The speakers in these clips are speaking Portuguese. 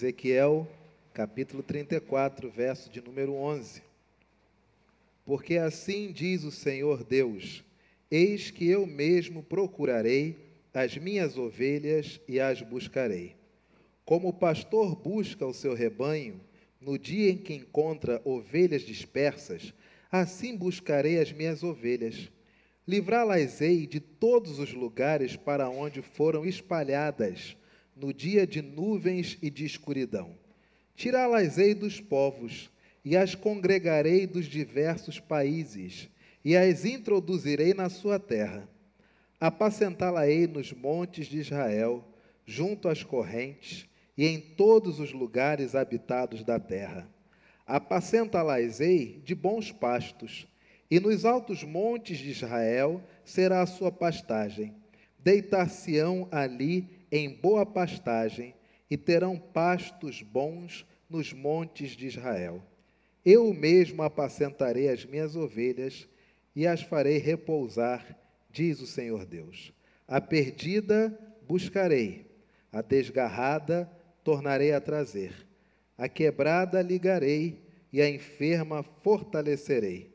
Ezequiel, capítulo 34, verso de número 11. Porque assim diz o Senhor Deus: eis que eu mesmo procurarei as minhas ovelhas e as buscarei. Como o pastor busca o seu rebanho, no dia em que encontra ovelhas dispersas, assim buscarei as minhas ovelhas. Livrá-las-ei de todos os lugares para onde foram espalhadas, no dia de nuvens e de escuridão. Tirá-las-ei dos povos, e as congregarei dos diversos países, e as introduzirei na sua terra. Apacentá-la-ei nos montes de Israel, junto às correntes, e em todos os lugares habitados da terra. Apacentá-las-ei de bons pastos, e nos altos montes de Israel será a sua pastagem. Deitar-se-ão ali em boa pastagem, e terão pastos bons nos montes de Israel. Eu mesmo apacentarei as minhas ovelhas, e as farei repousar, diz o Senhor Deus. A perdida buscarei, a desgarrada tornarei a trazer. A quebrada ligarei, e a enferma fortalecerei.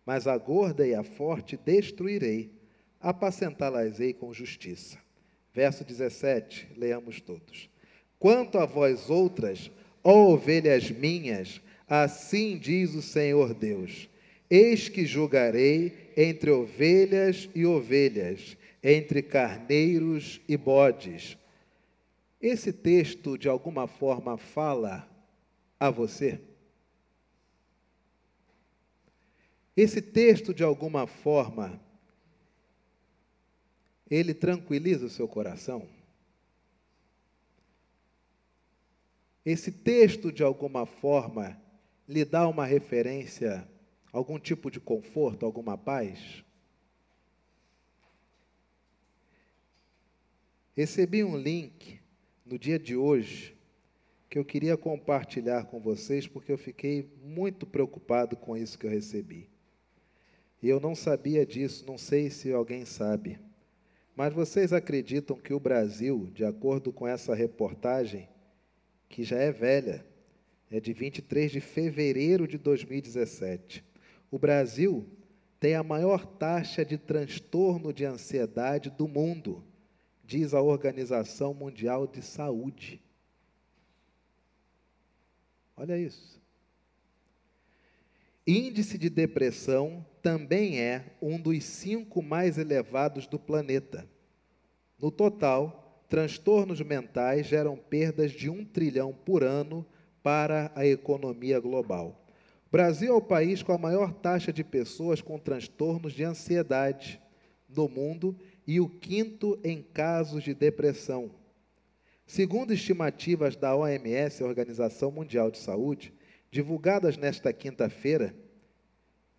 Mas a gorda e a forte destruirei, apacentá-las-ei com justiça. Verso 17, leamos todos. Quanto a vós outras, ó ovelhas minhas, assim diz o Senhor Deus: eis que julgarei entre ovelhas e ovelhas, entre carneiros e bodes. Esse texto, de alguma forma, fala a você? Esse texto, de alguma forma, ele tranquiliza o seu coração? Esse texto, de alguma forma, lhe dá uma referência, algum tipo de conforto, alguma paz? Recebi um link no dia de hoje que eu queria compartilhar com vocês, porque eu fiquei muito preocupado com isso que eu recebi. E eu não sabia disso, não sei se alguém sabe. Mas vocês acreditam que o Brasil, de acordo com essa reportagem, que já é velha, é de 23 de fevereiro de 2017, o Brasil tem a maior taxa de transtorno de ansiedade do mundo, diz a Organização Mundial de Saúde. Olha isso. Índice de depressão também é um dos 5 mais elevados do planeta. No total, transtornos mentais geram perdas de 1 trilhão por ano para a economia global. O Brasil é o país com a maior taxa de pessoas com transtornos de ansiedade no mundo e o 5º em casos de depressão. Segundo estimativas da OMS, a Organização Mundial de Saúde, divulgadas nesta quinta-feira,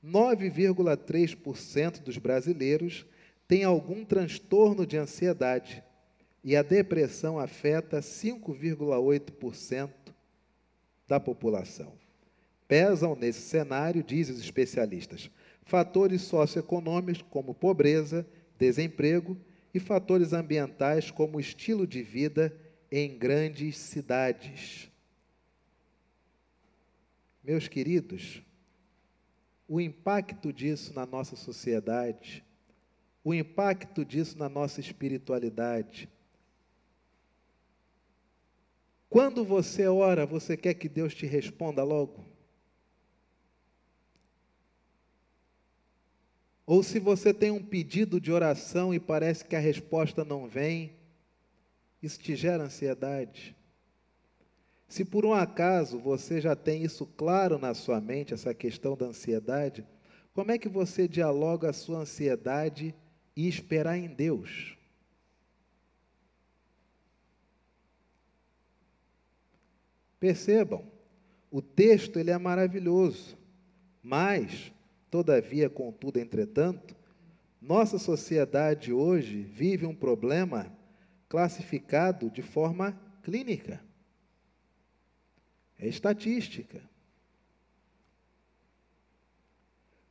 9,3% dos brasileiros têm algum transtorno de ansiedade e a depressão afeta 5,8% da população. Pesam nesse cenário, dizem os especialistas, fatores socioeconômicos como pobreza, desemprego e fatores ambientais como estilo de vida em grandes cidades. Meus queridos, o impacto disso na nossa sociedade, o impacto disso na nossa espiritualidade. Quando você ora, você quer que Deus te responda logo? Ou se você tem um pedido de oração e parece que a resposta não vem, isso te gera ansiedade? Se por um acaso você já tem isso claro na sua mente, essa questão da ansiedade, como é que você dialoga a sua ansiedade e esperar em Deus? Percebam, o texto ele é maravilhoso, mas, todavia, contudo, entretanto, nossa sociedade hoje vive um problema classificado de forma clínica. É estatística.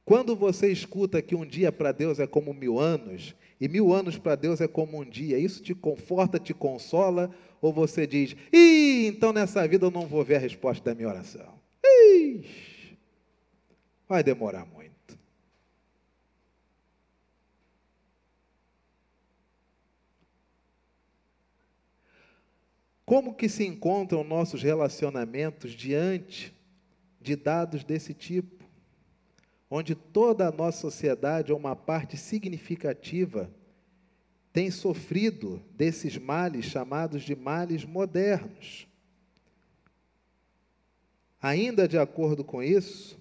Quando você escuta que um dia para Deus é como 1000 anos, e 1000 anos para Deus é como um dia. Isso te conforta, te consola? Ou você diz, então nessa vida eu não vou ver a resposta da minha oração? Vai demorar muito. Como que se encontram nossos relacionamentos diante de dados desse tipo? Onde toda a nossa sociedade, ou uma parte significativa, tem sofrido desses males chamados de males modernos. Ainda de acordo com isso,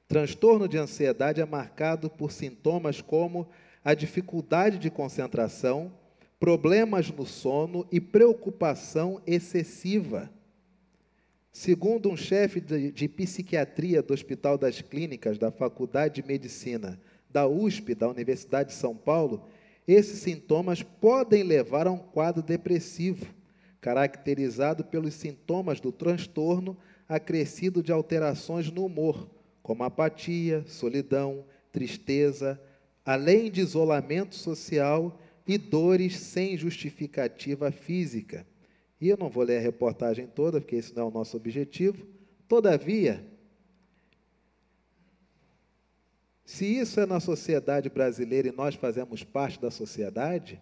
transtorno de ansiedade é marcado por sintomas como a dificuldade de concentração, problemas no sono e preocupação excessiva. Segundo um chefe de psiquiatria do Hospital das Clínicas da Faculdade de Medicina da USP, da Universidade de São Paulo, esses sintomas podem levar a um quadro depressivo, caracterizado pelos sintomas do transtorno acrescido de alterações no humor, como apatia, solidão, tristeza, além de isolamento social e dores sem justificativa física. E eu não vou ler a reportagem toda, porque esse não é o nosso objetivo. Todavia, se isso é na sociedade brasileira e nós fazemos parte da sociedade,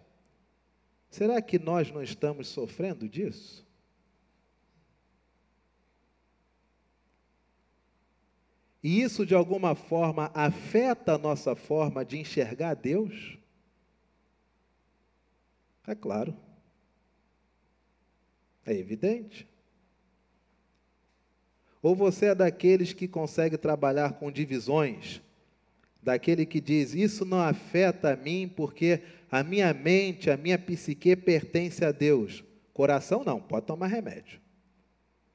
será que nós não estamos sofrendo disso? E isso, de alguma forma, afeta a nossa forma de enxergar Deus? É claro. É evidente. Ou você é daqueles que consegue trabalhar com divisões, daquele que diz, isso não afeta a mim porque a minha mente, a minha psique pertence a Deus. Coração não, pode tomar remédio.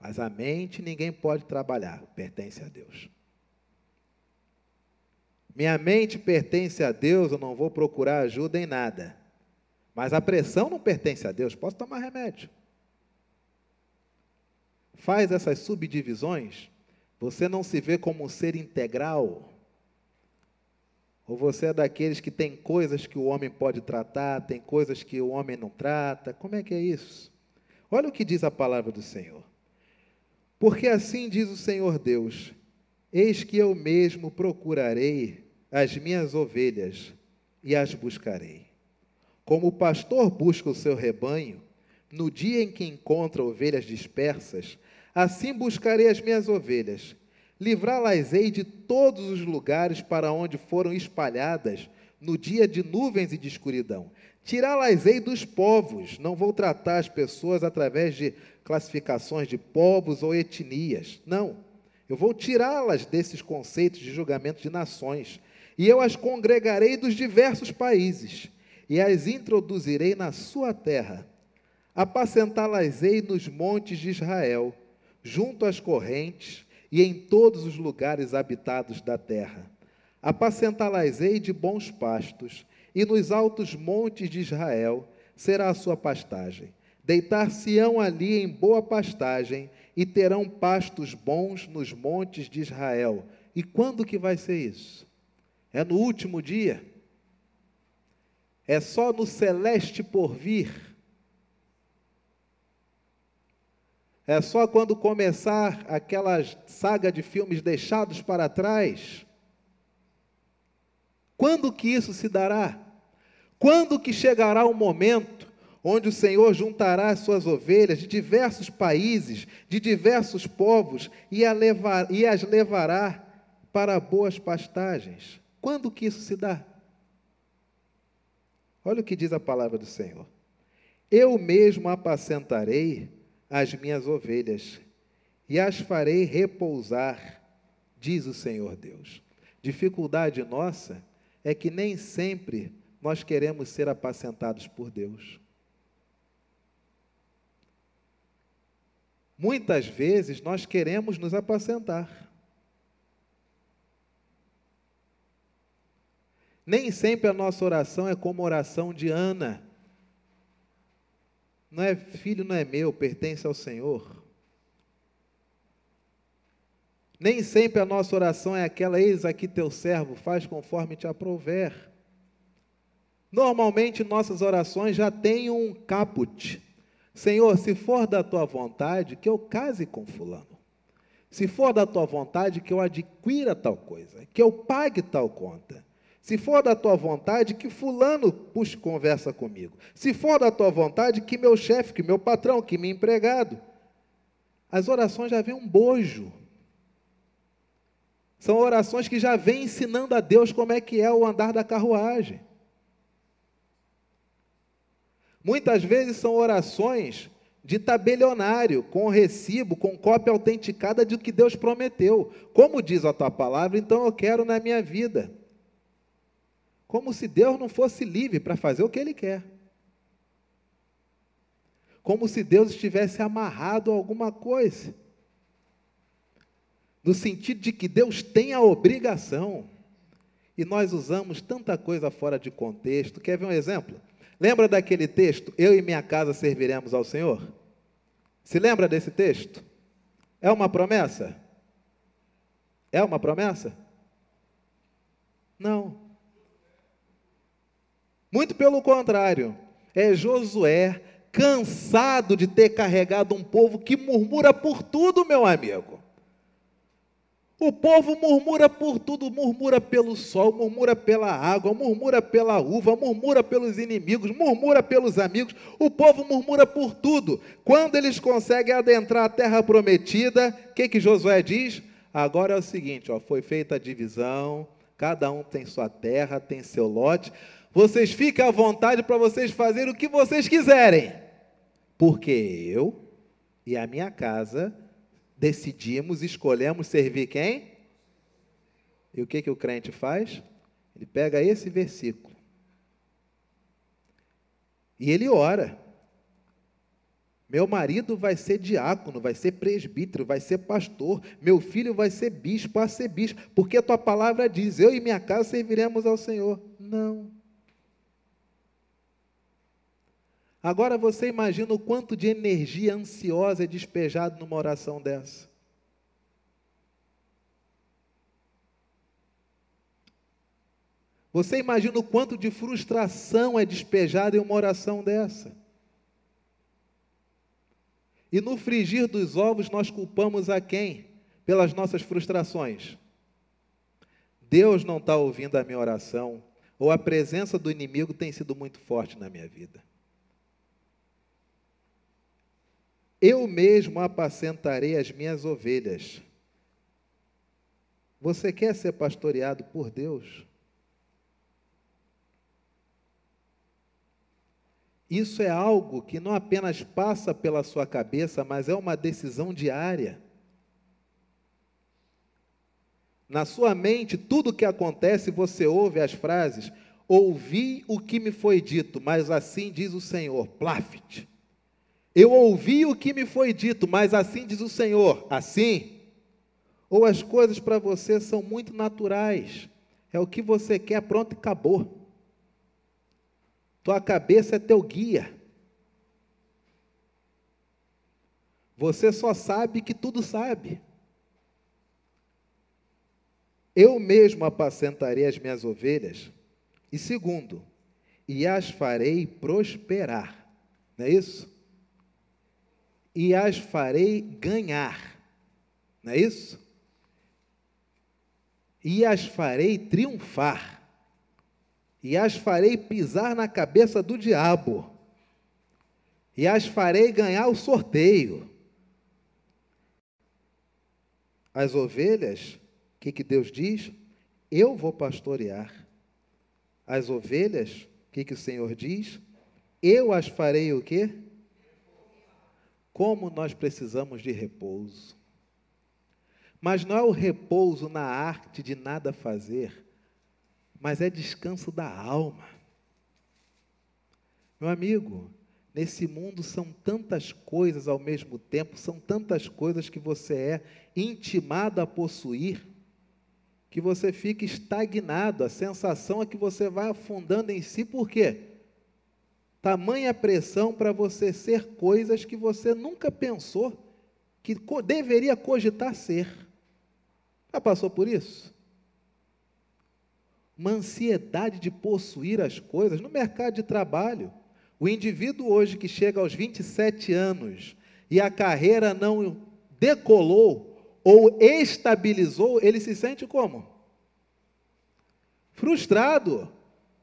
Mas a mente ninguém pode trabalhar, pertence a Deus. Minha mente pertence a Deus, eu não vou procurar ajuda em nada. Mas a pressão não pertence a Deus, posso tomar remédio. Faz essas subdivisões, você não se vê como um ser integral? Ou você é daqueles que tem coisas que o homem pode tratar, tem coisas que o homem não trata? Como é que é isso? Olha o que diz a palavra do Senhor. Porque assim diz o Senhor Deus, eis que eu mesmo procurarei as minhas ovelhas e as buscarei. Como o pastor busca o seu rebanho, no dia em que encontra ovelhas dispersas, assim buscarei as minhas ovelhas. Livrá-las-ei de todos os lugares para onde foram espalhadas no dia de nuvens e de escuridão. Tirá-las-ei dos povos. Não vou tratar as pessoas através de classificações de povos ou etnias. Não. Eu vou tirá-las desses conceitos de julgamento de nações. E eu as congregarei dos diversos países e as introduzirei na sua terra. Apacentá-las-ei nos montes de Israel, junto às correntes e em todos os lugares habitados da terra. Apacentá-las-ei de bons pastos, e nos altos montes de Israel será a sua pastagem. Deitar-se-ão ali em boa pastagem, e terão pastos bons nos montes de Israel. E quando que vai ser isso? É no último dia? É só no celeste porvir? É só quando começar aquela saga de filmes deixados para trás? Quando que isso se dará? Quando que chegará o momento onde o Senhor juntará as suas ovelhas de diversos países, de diversos povos, e as levará para boas pastagens? Quando que isso se dá? Olha o que diz a palavra do Senhor. Eu mesmo apacentarei as minhas ovelhas, e as farei repousar, diz o Senhor Deus. Dificuldade nossa é que nem sempre nós queremos ser apacentados por Deus. Muitas vezes nós queremos nos apacentar. Nem sempre a nossa oração é como a oração de Ana. Não é filho, não é meu, pertence ao Senhor. Nem sempre a nossa oração é aquela, eis aqui teu servo, faz conforme te aprouver. Normalmente, nossas orações já têm um caput. Senhor, se for da tua vontade, que eu case com fulano. Se for da tua vontade, que eu adquira tal coisa, que eu pague tal conta. Se for da tua vontade, que fulano puxe conversa comigo. Se for da tua vontade, que meu chefe, que meu patrão, que meu empregado. As orações já vêm um bojo. São orações que já vêm ensinando a Deus como é que é o andar da carruagem. Muitas vezes são orações de tabelionário, com recibo, com cópia autenticada do que Deus prometeu. Como diz a tua palavra, então eu quero na minha vida. Como se Deus não fosse livre para fazer o que Ele quer. Como se Deus estivesse amarrado a alguma coisa. No sentido de que Deus tem a obrigação. E nós usamos tanta coisa fora de contexto. Quer ver um exemplo? Lembra daquele texto, eu e minha casa serviremos ao Senhor? Se lembra desse texto? É uma promessa? É uma promessa? Não. Muito pelo contrário. É Josué, cansado de ter carregado um povo que murmura por tudo, meu amigo. O povo murmura por tudo, murmura pelo sol, murmura pela água, murmura pela uva, murmura pelos inimigos, murmura pelos amigos. O povo murmura por tudo. Quando eles conseguem adentrar a terra prometida, o que Josué diz? Agora é o seguinte, foi feita a divisão, cada um tem sua terra, tem seu lote. Vocês fiquem à vontade para vocês fazerem o que vocês quiserem. Porque eu e a minha casa decidimos, escolhemos servir quem? E o que o crente faz? Ele pega esse versículo e ele ora. Meu marido vai ser diácono, vai ser presbítero, vai ser pastor. Meu filho vai ser bispo, arcebispo, porque a tua palavra diz, eu e minha casa serviremos ao Senhor. Não. Agora você imagina o quanto de energia ansiosa é despejado numa oração dessa. Você imagina o quanto de frustração é despejado em uma oração dessa. E no frigir dos ovos nós culpamos a quem? Pelas nossas frustrações. Deus não está ouvindo a minha oração, ou a presença do inimigo tem sido muito forte na minha vida. Eu mesmo apacentarei as minhas ovelhas. Você quer ser pastoreado por Deus? Isso é algo que não apenas passa pela sua cabeça, mas é uma decisão diária. Na sua mente, tudo o que acontece, você ouve as frases, ouvi o que me foi dito, mas assim diz o Senhor, plafit. Eu ouvi o que me foi dito, mas assim diz o Senhor, assim. Ou as coisas para você são muito naturais, é o que você quer, pronto e acabou. Tua cabeça é teu guia. Você só sabe que tudo sabe. Eu mesmo apacentarei as minhas ovelhas. E segundo, e as farei prosperar. Não é isso? E as farei ganhar. Não é isso? E as farei triunfar. E as farei pisar na cabeça do diabo. E as farei ganhar o sorteio. As ovelhas, o que Deus diz? Eu vou pastorear. As ovelhas, o que o Senhor diz? Eu as farei o quê? Como nós precisamos de repouso. Mas não é o repouso na arte de nada fazer, mas é descanso da alma. Meu amigo, nesse mundo são tantas coisas ao mesmo tempo, são tantas coisas que você é intimado a possuir, que você fica estagnado, a sensação é que você vai afundando em si, por quê? Tamanha pressão para você ser coisas que você nunca pensou que deveria cogitar ser. Já passou por isso? uma ansiedade de possuir as coisas no mercado de trabalho. O indivíduo hoje que chega aos 27 anos e a carreira não decolou ou estabilizou, ele se sente como? Frustrado.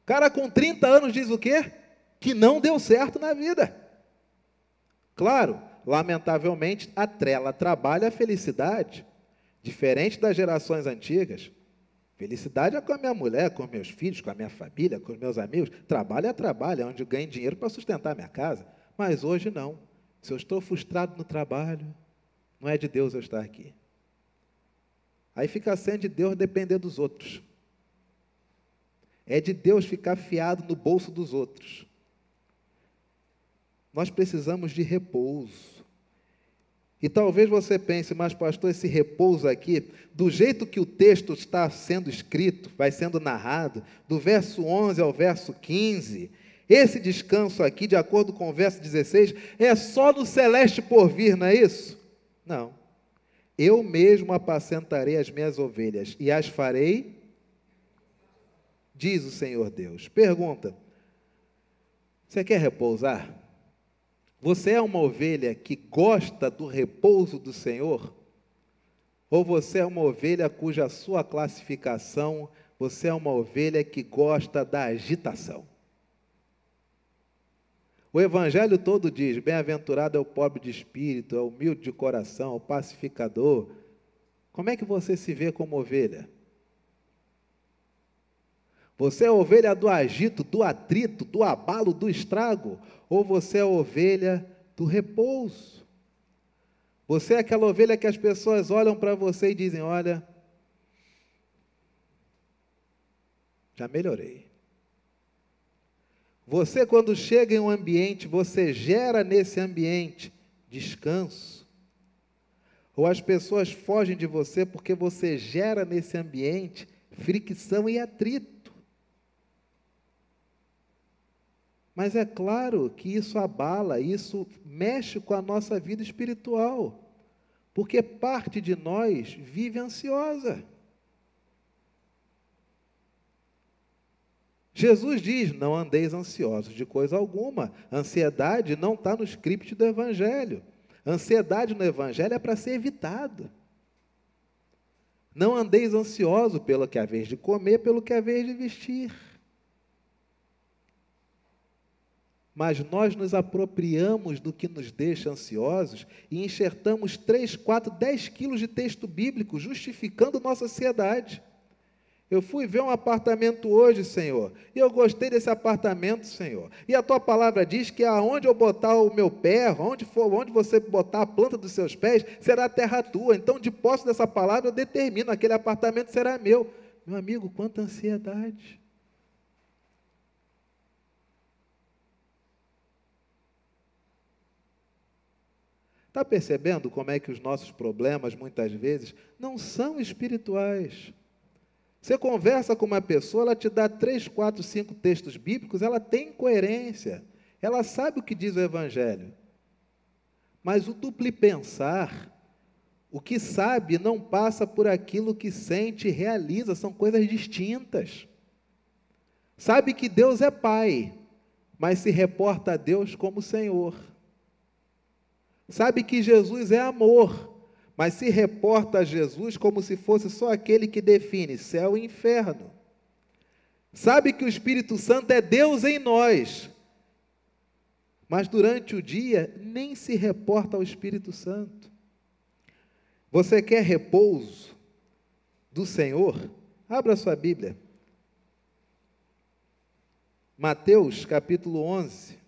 O cara com 30 anos diz o quê? Que não deu certo na vida. Claro, lamentavelmente, atrela trabalho à felicidade. Diferente das gerações antigas. Felicidade é com a minha mulher, com os meus filhos, com a minha família, com os meus amigos. Trabalho é trabalho, é onde eu ganho dinheiro para sustentar a minha casa. Mas hoje não. Se eu estou frustrado no trabalho, não é de Deus eu estar aqui. Aí fica sendo de Deus depender dos outros. É de Deus ficar fiado no bolso dos outros. Nós precisamos de repouso. E talvez você pense, mas pastor, esse repouso aqui, do jeito que o texto está sendo escrito, vai sendo narrado, do verso 11 ao verso 15, esse descanso aqui, de acordo com o verso 16, é só no celeste por vir, não é isso? Não. Eu mesmo apacentarei as minhas ovelhas e as farei, diz o Senhor Deus. Pergunta, você quer repousar? Você é uma ovelha que gosta do repouso do Senhor? Ou você é uma ovelha cuja sua classificação, você é uma ovelha que gosta da agitação? O Evangelho todo diz, bem-aventurado é o pobre de espírito, é o humilde de coração, é o pacificador. Como é que você se vê como ovelha? Você é ovelha do agito, do atrito, do abalo, do estrago? Ou você é ovelha do repouso? Você é aquela ovelha que as pessoas olham para você e dizem, olha, já melhorei. Você, quando chega em um ambiente, você gera nesse ambiente descanso. Ou as pessoas fogem de você porque você gera nesse ambiente fricção e atrito. Mas é claro que isso abala, isso mexe com a nossa vida espiritual, porque parte de nós vive ansiosa. Jesus diz, não andeis ansiosos de coisa alguma. Ansiedade não está no script do Evangelho. Ansiedade no Evangelho é para ser evitado. Não andeis ansiosos pelo que é a vez de comer, pelo que é a vez de vestir. Mas nós nos apropriamos do que nos deixa ansiosos e enxertamos 3, 4, 10 quilos de texto bíblico justificando nossa ansiedade. Eu fui ver um apartamento hoje, Senhor, e eu gostei desse apartamento, Senhor. E a tua palavra diz que aonde eu botar o meu pé, onde você botar a planta dos seus pés, será a terra tua. Então, de posse dessa palavra, eu determino, aquele apartamento será meu. Meu amigo, quanta ansiedade. Está percebendo como é que os nossos problemas, muitas vezes, não são espirituais? Você conversa com uma pessoa, ela te dá 3, 4, 5 textos bíblicos, ela tem coerência, ela sabe o que diz o Evangelho. Mas o duplipensar, o que sabe não passa por aquilo que sente e realiza, são coisas distintas. Sabe que Deus é Pai, mas se reporta a Deus como Senhor. Sabe que Jesus é amor, mas se reporta a Jesus como se fosse só aquele que define céu e inferno. Sabe que o Espírito Santo é Deus em nós, mas durante o dia nem se reporta ao Espírito Santo. Você quer repouso do Senhor? Abra sua Bíblia. Mateus capítulo 11.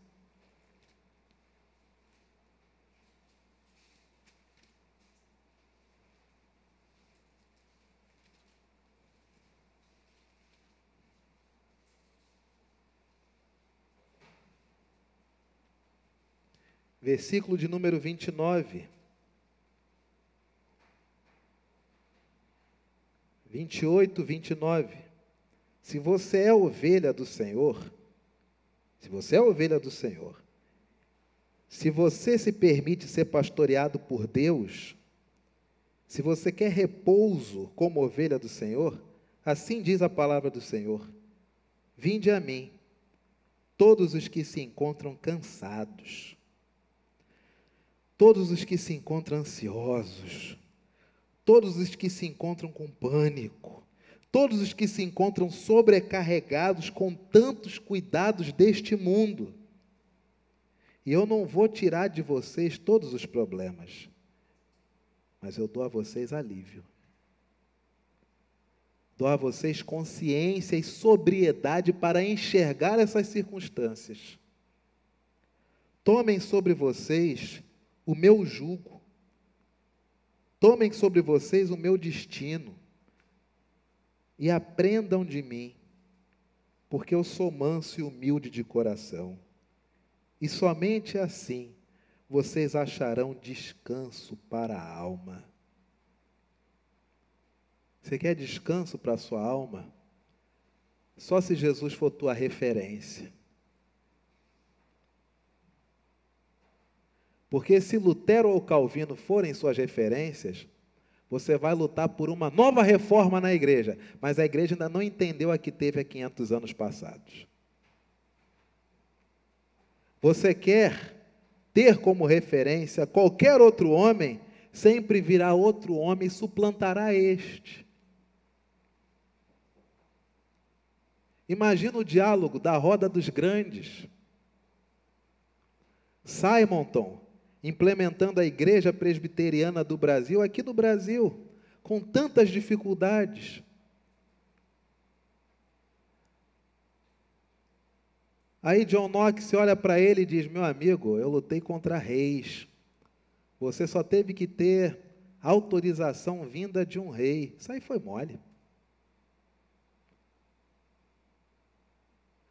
Versículo de número 29. 28, 29. Se você é ovelha do Senhor, se você é ovelha do Senhor, se você se permite ser pastoreado por Deus, se você quer repouso como ovelha do Senhor, Assim diz a palavra do Senhor: vinde a mim, todos os que se encontram cansados, todos os que se encontram ansiosos, todos os que se encontram com pânico, todos os que se encontram sobrecarregados com tantos cuidados deste mundo. E eu não vou tirar de vocês todos os problemas, mas eu dou a vocês alívio. Dou a vocês consciência e sobriedade para enxergar essas circunstâncias. Tomem sobre vocês o meu jugo. Tomem sobre vocês o meu destino. E aprendam de mim, porque eu sou manso e humilde de coração. E somente assim vocês acharão descanso para a alma. Você quer descanso para a sua alma? Só se Jesus for tua referência. Porque se Lutero ou Calvino forem suas referências, você vai lutar por uma nova reforma na igreja, mas a igreja ainda não entendeu a que teve há 500 anos passados. Você quer ter como referência qualquer outro homem, sempre virá outro homem e suplantará este. Imagina o diálogo da roda dos grandes. Simonton, implementando a igreja presbiteriana do Brasil, aqui no Brasil, com tantas dificuldades. Aí John Knox olha para ele e diz: meu amigo, eu lutei contra reis. Você só teve que ter autorização vinda de um rei. Isso aí foi mole.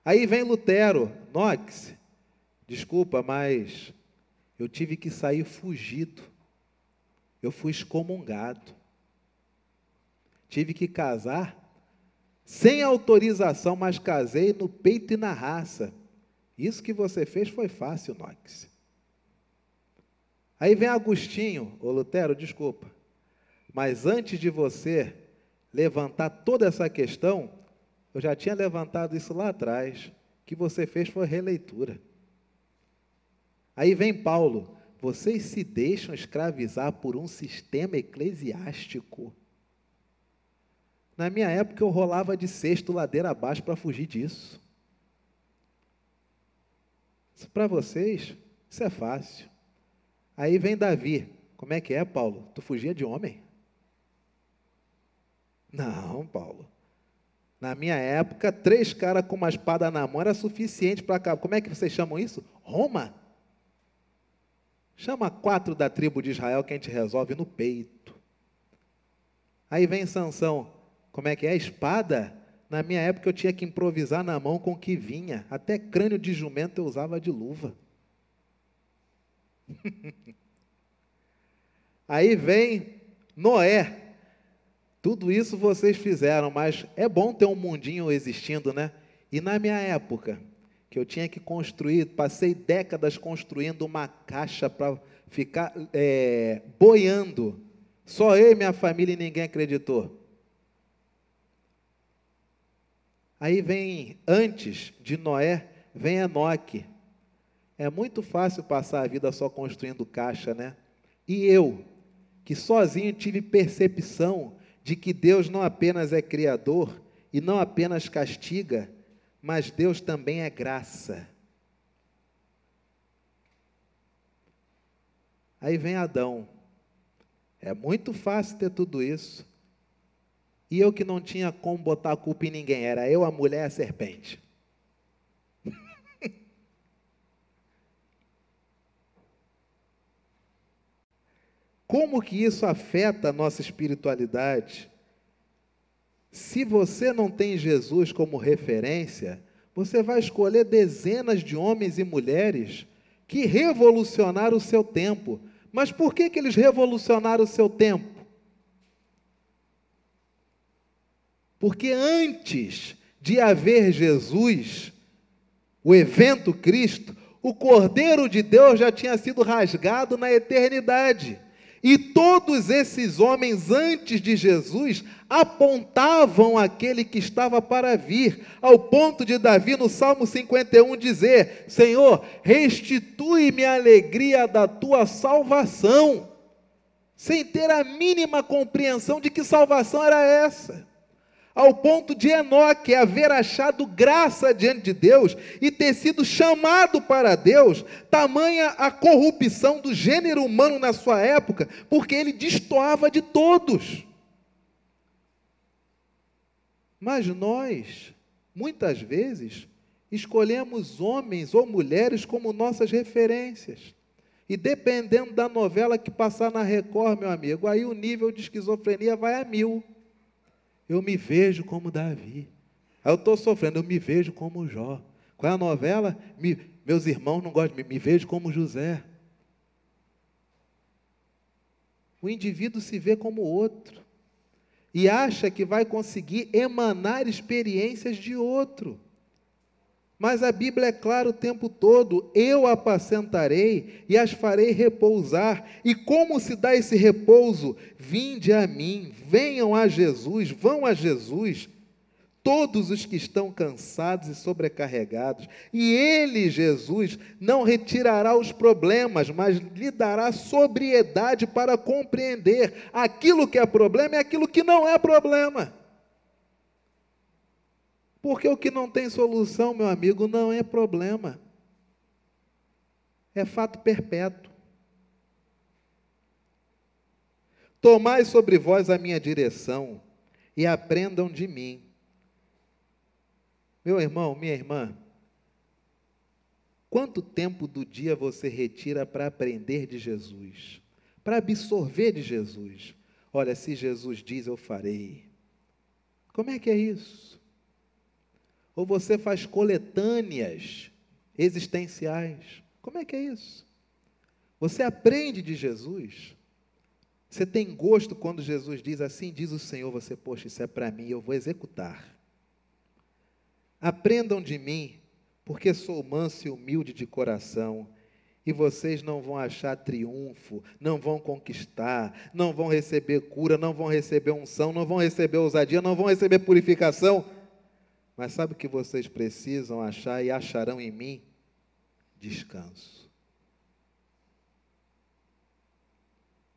Aí vem Lutero: Knox, desculpa, mas eu tive que sair fugido. Eu fui excomungado. Tive que casar sem autorização, mas casei no peito e na raça. Isso que você fez foi fácil, Knox. Aí vem Agostinho: ô Lutero, desculpa, mas antes de você levantar toda essa questão, eu já tinha levantado isso lá atrás. O que você fez foi releitura. Aí vem Paulo: vocês se deixam escravizar por um sistema eclesiástico. Na minha época eu rolava de cesto ladeira abaixo para fugir disso. Para vocês, isso é fácil. Aí vem Davi: como é que é, Paulo? Tu fugia de homem? Não, Paulo. Na minha época, 3 caras com uma espada na mão era suficiente para acabar. Como é que vocês chamam isso? Roma? Chama 4 da tribo de Israel que a gente resolve no peito. Aí vem Sansão: como é que é? Espada? Na minha época eu tinha que improvisar na mão com o que vinha. Até crânio de jumento eu usava de luva. Aí vem Noé: tudo isso vocês fizeram, mas é bom ter um mundinho existindo, né? E na minha época, que eu tinha que construir, passei décadas construindo uma caixa para ficar boiando. Só eu e minha família e ninguém acreditou. Aí vem, antes de Noé, vem Enoque. É muito fácil passar a vida só construindo caixa, né? E eu, que sozinho tive percepção de que Deus não apenas é criador e não apenas castiga, mas Deus também é graça. Aí vem Adão: é muito fácil ter tudo isso. E eu que não tinha como botar a culpa em ninguém, era eu, a mulher e a serpente. Como que isso afeta a nossa espiritualidade? Se você não tem Jesus como referência, você vai escolher dezenas de homens e mulheres que revolucionaram o seu tempo. Mas por que eles revolucionaram o seu tempo? Porque antes de haver Jesus, o evento Cristo, o Cordeiro de Deus já tinha sido rasgado na eternidade. E todos esses homens antes de Jesus apontavam aquele que estava para vir, ao ponto de Davi no Salmo 51 dizer: Senhor, restitui-me a alegria da tua salvação, sem ter a mínima compreensão de que salvação era essa. Ao ponto de Enoque haver achado graça diante de Deus e ter sido chamado para Deus, tamanha a corrupção do gênero humano na sua época, porque ele destoava de todos. Mas nós, muitas vezes, escolhemos homens ou mulheres como nossas referências. E dependendo da novela que passar na Record, meu amigo, aí o nível de esquizofrenia vai a 1000. Eu me vejo como Davi. Aí eu estou sofrendo, eu me vejo como Jó. Qual é a novela? Meus irmãos não gostam de mim, me vejo como José. O indivíduo se vê como outro. E acha que vai conseguir emanar experiências de outro. Mas a Bíblia é clara o tempo todo: eu apacentarei e as farei repousar. E como se dá esse repouso? Vinde a mim, venham a Jesus, vão a Jesus, todos os que estão cansados e sobrecarregados. E Ele, Jesus, não retirará os problemas, mas lhe dará sobriedade para compreender aquilo que é problema e aquilo que não é problema. Porque o que não tem solução, meu amigo, não é problema. É fato perpétuo. Tomai sobre vós a minha direção e aprendam de mim. Meu irmão, minha irmã, quanto tempo do dia você retira para aprender de Jesus? Para absorver de Jesus? Olha, se Jesus diz, eu farei. Como é que é isso? Ou você faz coletâneas existenciais? Como é que é isso? Você aprende de Jesus? Você tem gosto quando Jesus diz, assim diz o Senhor, você, poxa, isso é para mim, eu vou executar. Aprendam de mim, porque sou manso e humilde de coração, e vocês não vão achar triunfo, não vão conquistar, não vão receber cura, não vão receber unção, não vão receber ousadia, não vão receber purificação. Mas sabe o que vocês precisam achar e acharão em mim? Descanso.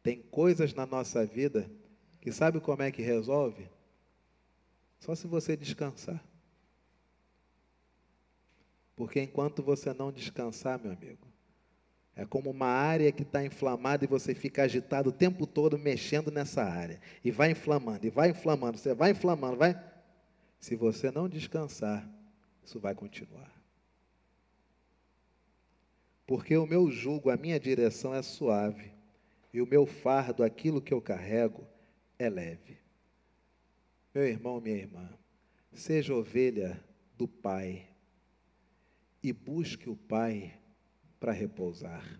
Tem coisas na nossa vida que sabe como é que resolve? Só se você descansar. Porque enquanto você não descansar, meu amigo, é como uma área que está inflamada e você fica agitado o tempo todo mexendo nessa área. E vai inflamando, você vai inflamando, vai... Se você não descansar, isso vai continuar. Porque o meu jugo, a minha direção é suave, e o meu fardo, aquilo que eu carrego, é leve. Meu irmão, minha irmã, seja ovelha do Pai, e busque o Pai para repousar.